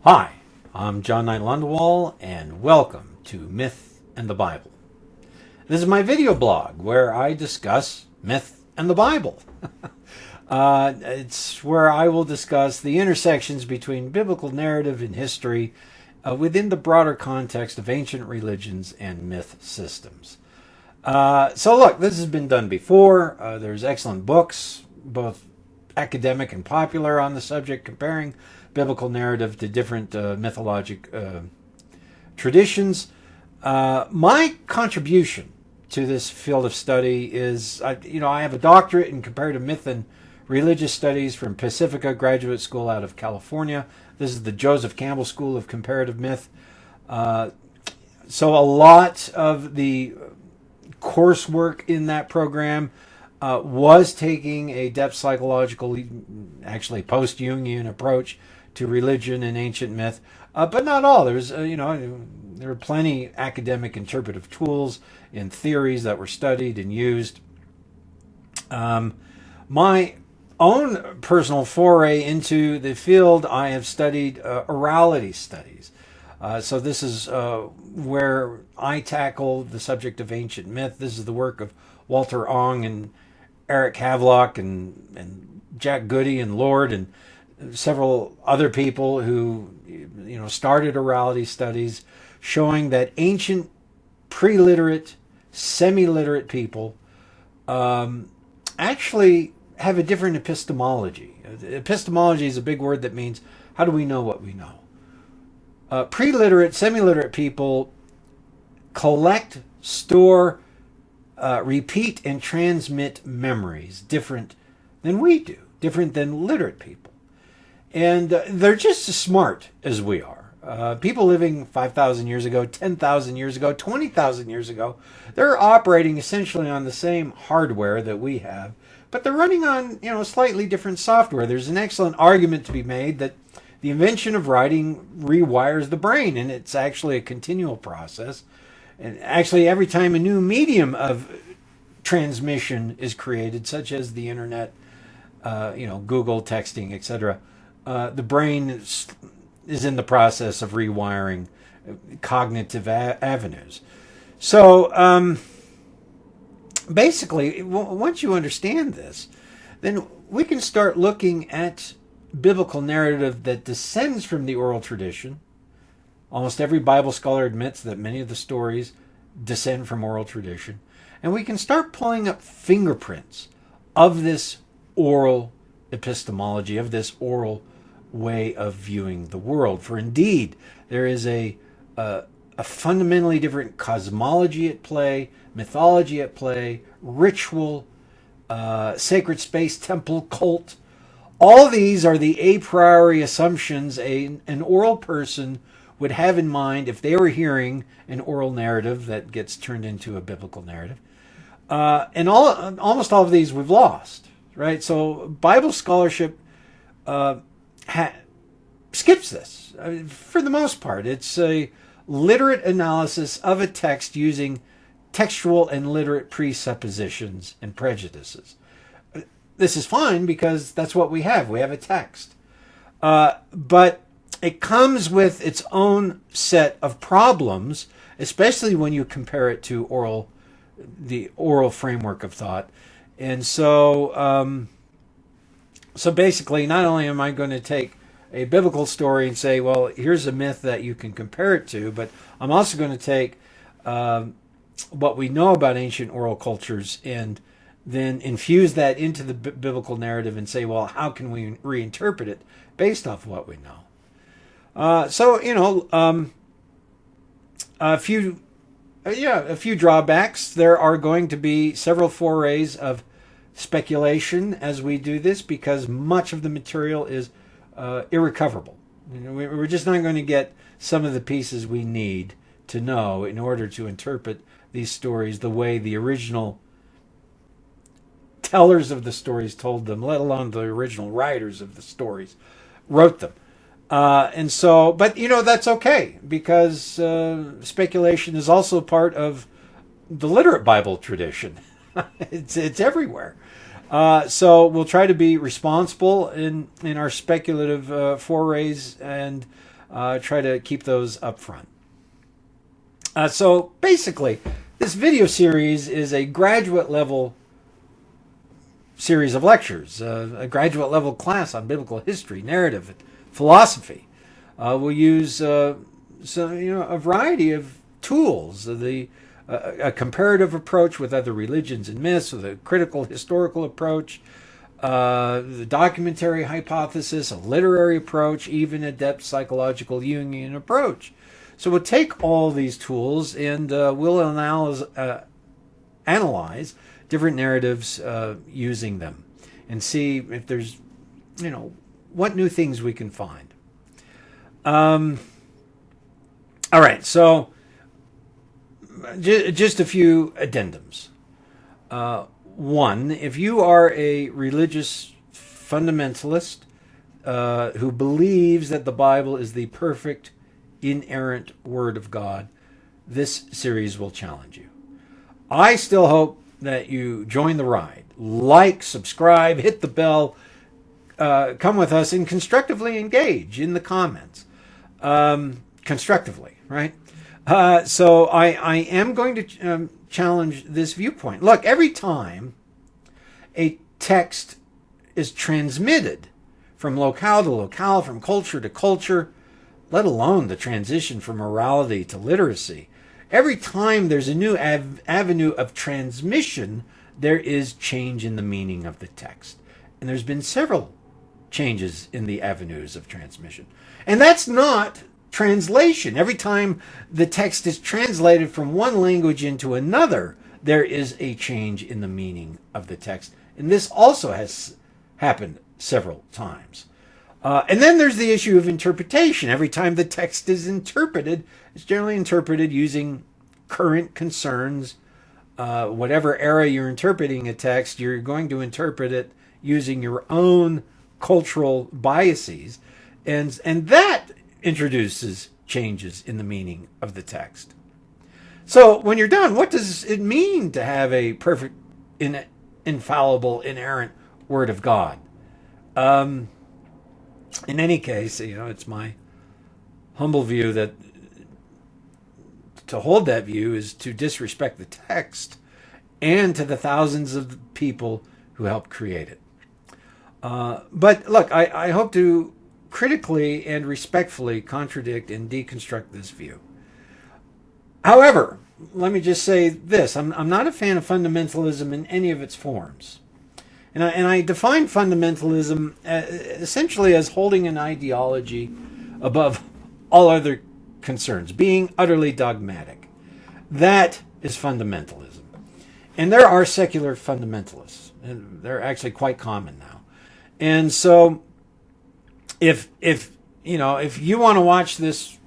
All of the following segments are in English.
Hi, I'm John Knight Lundwall, and welcome to Myth and the Bible. This is my video blog where I discuss myth and the Bible. It's where I will discuss the intersections between biblical narrative and history within the broader context of ancient religions and myth systems. So look, this has been done before. There's excellent books, both academic and popular, on the subject, comparing biblical narrative to different mythologic traditions. My contribution to this field of study is, I have a doctorate in comparative myth and religious studies from Pacifica Graduate School out of California. This is the Joseph Campbell School of Comparative Myth. So a lot of the coursework in that program was taking a depth psychological, actually post-Jungian approach to religion and ancient myth, but not all. There were plenty academic interpretive tools and theories that were studied and used. My own personal foray into the field, I have studied orality studies. So this is where I tackle the subject of ancient myth. This is the work of Walter Ong and Eric Havelock and Jack Goody and Lord and several other people who started orality studies, showing that ancient pre-literate, semi-literate people actually have a different epistemology. Epistemology is a big word that means, how do we know what we know? Pre-literate, semi-literate people collect, store, repeat, and transmit memories different than we do, different than literate people. And they're just as smart as we are. People living 5,000 years ago, 10,000 years ago, 20,000 years ago, they're operating essentially on the same hardware that we have, but they're running on slightly different software. There's an excellent argument to be made that the invention of writing rewires the brain, and it's actually a continual process. And actually, every time a new medium of transmission is created, such as the internet, Google, texting, etc., the brain is in the process of rewiring cognitive avenues. So basically, once you understand this, then we can start looking at biblical narrative that descends from the oral tradition. Almost every Bible scholar admits that many of the stories descend from oral tradition. And we can start pulling up fingerprints of this oral epistemology, of this oral way of viewing the world. For indeed, there is a fundamentally different cosmology at play, mythology at play, ritual, sacred space, temple, cult. All these are the a priori assumptions an oral person would have in mind if they were hearing an oral narrative that gets turned into a biblical narrative. And almost all of these we've lost, right? So Bible scholarship skips this. For the most part, it's a literate analysis of a text using textual and literate presuppositions and prejudices. This is fine because that's what we have. We have a text. But it comes with its own set of problems, especially when you compare it to the oral framework of thought. And so basically, not only am I going to take a biblical story and say, well, here's a myth that you can compare it to, but I'm also going to take what we know about ancient oral cultures and then infuse that into the biblical narrative and say, well, how can we reinterpret it based off of what we know? A few drawbacks. There are going to be several forays of speculation as we do this because much of the material is irrecoverable. We're just not going to get some of the pieces we need to know in order to interpret these stories the way the original tellers of the stories told them, let alone the original writers of the stories wrote them. And so, but that's okay because speculation is also part of the literate Bible tradition. It's everywhere. So we'll try to be responsible in our speculative forays and try to keep those up front. So basically, this video series is a graduate level series of lectures, a graduate level class on biblical history, narrative, philosophy. We'll use a variety of tools, a comparative approach with other religions and myths, with a critical historical approach, the documentary hypothesis, a literary approach, even a depth psychological Jungian approach. So we'll take all these tools and we'll analyze different narratives using them and see if there's, what new things we can find. All right, so just a few addendums. One, if you are a religious fundamentalist who believes that the Bible is the perfect, inerrant Word of God, this series will challenge you. I still hope that you join the ride. Like, subscribe, hit the bell, come with us, and constructively engage in the comments. Constructively, right? So I am going to challenge this viewpoint. Look, every time a text is transmitted from locale to locale, from culture to culture, let alone the transition from morality to literacy, every time there's a new avenue of transmission, there is change in the meaning of the text. And there's been several changes in the avenues of transmission. And that's not translation. Every time the text is translated from one language into another, there is a change in the meaning of the text. And this also has happened several times. And then there's the issue of interpretation. Every time the text is interpreted, it's generally interpreted using current concerns. Whatever era you're interpreting a text, you're going to interpret it using your own cultural biases. And that introduces changes in the meaning of the text. So when you're done, what does it mean to have a perfect, infallible, inerrant Word of God? In any case, it's my humble view that to hold that view is to disrespect the text and to the thousands of people who helped create it. But look, I hope to critically and respectfully contradict and deconstruct this view. However, let me just say this. I'm not a fan of fundamentalism in any of its forms. And I define fundamentalism essentially as holding an ideology above all other concerns, being utterly dogmatic. That is fundamentalism. And there are secular fundamentalists, and they're actually quite common now. And so if you want to watch this,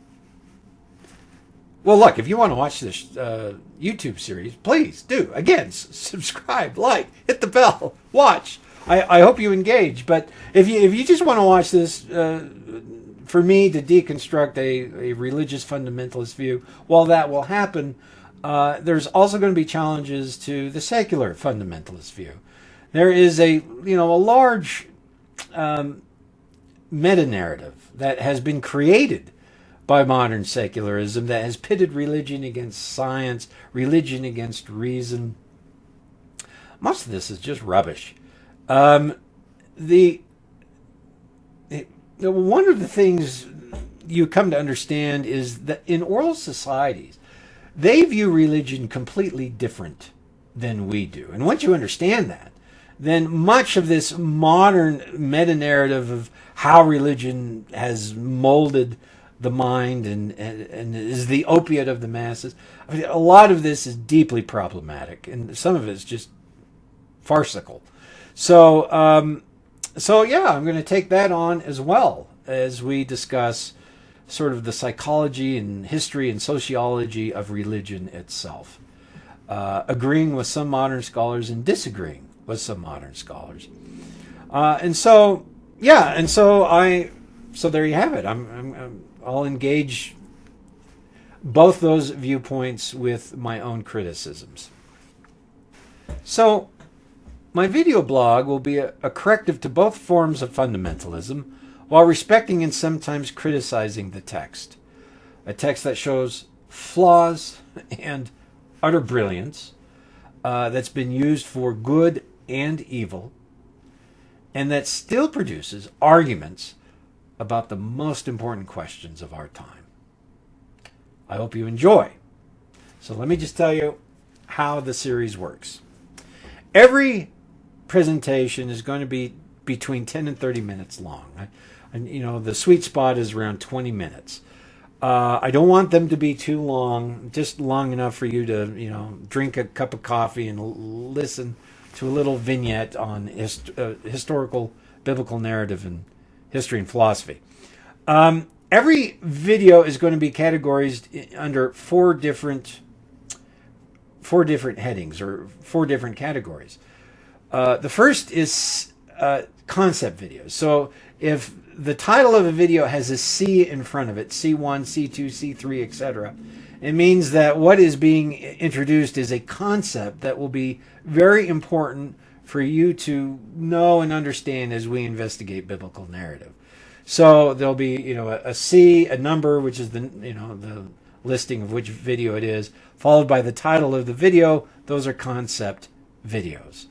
well, look, if you want to watch this YouTube series, please do. Again, subscribe, like, hit the bell, watch. I hope you engage. But if you just want to watch this, for me to deconstruct a religious fundamentalist view, while that will happen, there's also going to be challenges to the secular fundamentalist view. There is a large meta-narrative that has been created by modern secularism that has pitted religion against science, religion against reason. Most of this is just rubbish. One of the things you come to understand is that in oral societies, they view religion completely different than we do. And once you understand that, then much of this modern meta-narrative of how religion has molded the mind and is the opiate of the masses, I mean, a lot of this is deeply problematic, and some of it is just farcical. So yeah, I'm going to take that on as well as we discuss sort of the psychology and history and sociology of religion itself, agreeing with some modern scholars and disagreeing with some modern scholars. So there you have it. I'll engage both those viewpoints with my own criticisms. So my video blog will be a corrective to both forms of fundamentalism, while respecting and sometimes criticizing the text. A text that shows flaws and utter brilliance, that's been used for good and evil, and that still produces arguments about the most important questions of our time. I hope you enjoy. So let me just tell you how the series works. Every presentation is going to be between 10 and 30 minutes long. And the sweet spot is around 20 minutes. I don't want them to be too long, just long enough for you to, drink a cup of coffee and listen to a little vignette on historical biblical narrative and history and philosophy. Every video is going to be categorized under four different headings or four different categories. The first is concept videos. So if the title of a video has a C in front of it, C1, C2, C3, etc., it means that what is being introduced is a concept that will be very important for you to know and understand as we investigate biblical narrative. So there'll be, a C, a number, which is the listing of which video it is, followed by the title of the video. Those are concept videos.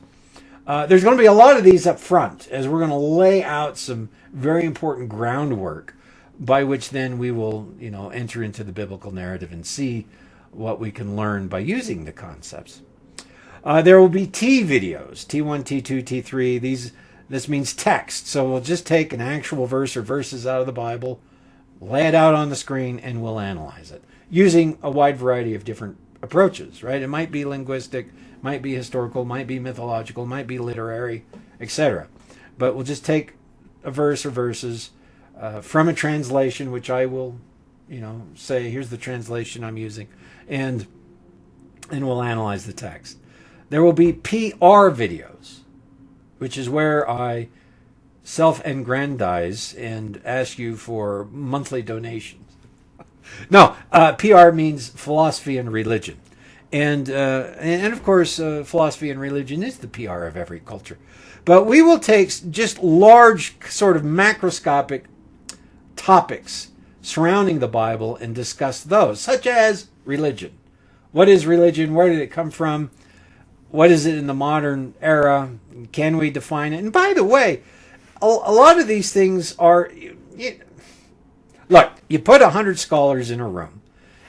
There's going to be a lot of these up front, as we're going to lay out some very important groundwork by which then we will, enter into the biblical narrative and see what we can learn by using the concepts. There will be T videos, T1, T2, T3. This means text. So we'll just take an actual verse or verses out of the Bible, lay it out on the screen, and we'll analyze it using a wide variety of different approaches, right? It might be linguistic, might be historical, might be mythological, might be literary, etc. But we'll just take a verse or verses from a translation, which I will, say, here's the translation I'm using, and we'll analyze the text. There will be PR videos, which is where I self-aggrandize and ask you for monthly donations. No, PR means philosophy and religion. And of course, philosophy and religion is the PR of every culture. But we will take just large, sort of macroscopic topics surrounding the Bible and discuss those, such as religion. What is religion? Where did it come from? What is it in the modern era? Can we define it? And by the way, a lot of these things are... Look, you put 100 scholars in a room,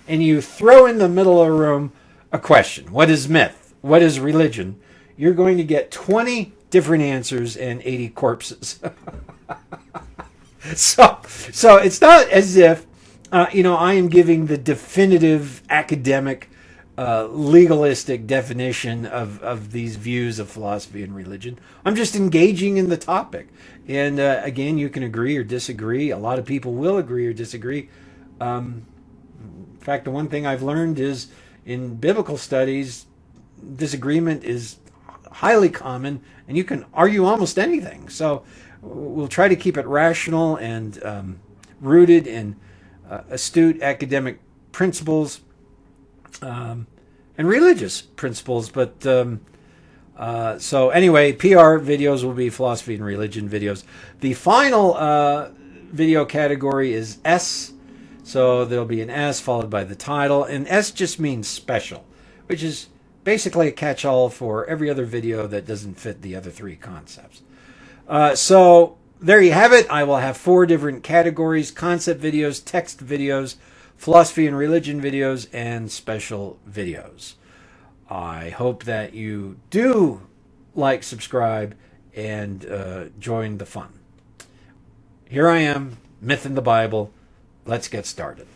and you throw in the middle of the room a question. What is myth? What is religion? You're going to get 20 different answers and 80 corpses. So it's not as if, I am giving the definitive academic legalistic definition of these views of philosophy and religion. I'm just engaging in the topic. And again, you can agree or disagree. A lot of people will agree or disagree. In fact, the one thing I've learned is in biblical studies, disagreement is highly common, and you can argue almost anything. So we'll try to keep it rational and rooted in astute academic principles and religious principles. But so anyway, PR videos will be philosophy and religion videos. The final video category is S. So there'll be an S followed by the title. And S just means special, which is basically a catch-all for every other video that doesn't fit the other three concepts. So there you have it. I will have 4 different categories: concept videos, text videos, philosophy and religion videos, and special videos. I hope that you do like, subscribe, and join the fun. Here I am, Myth in the Bible. Let's get started.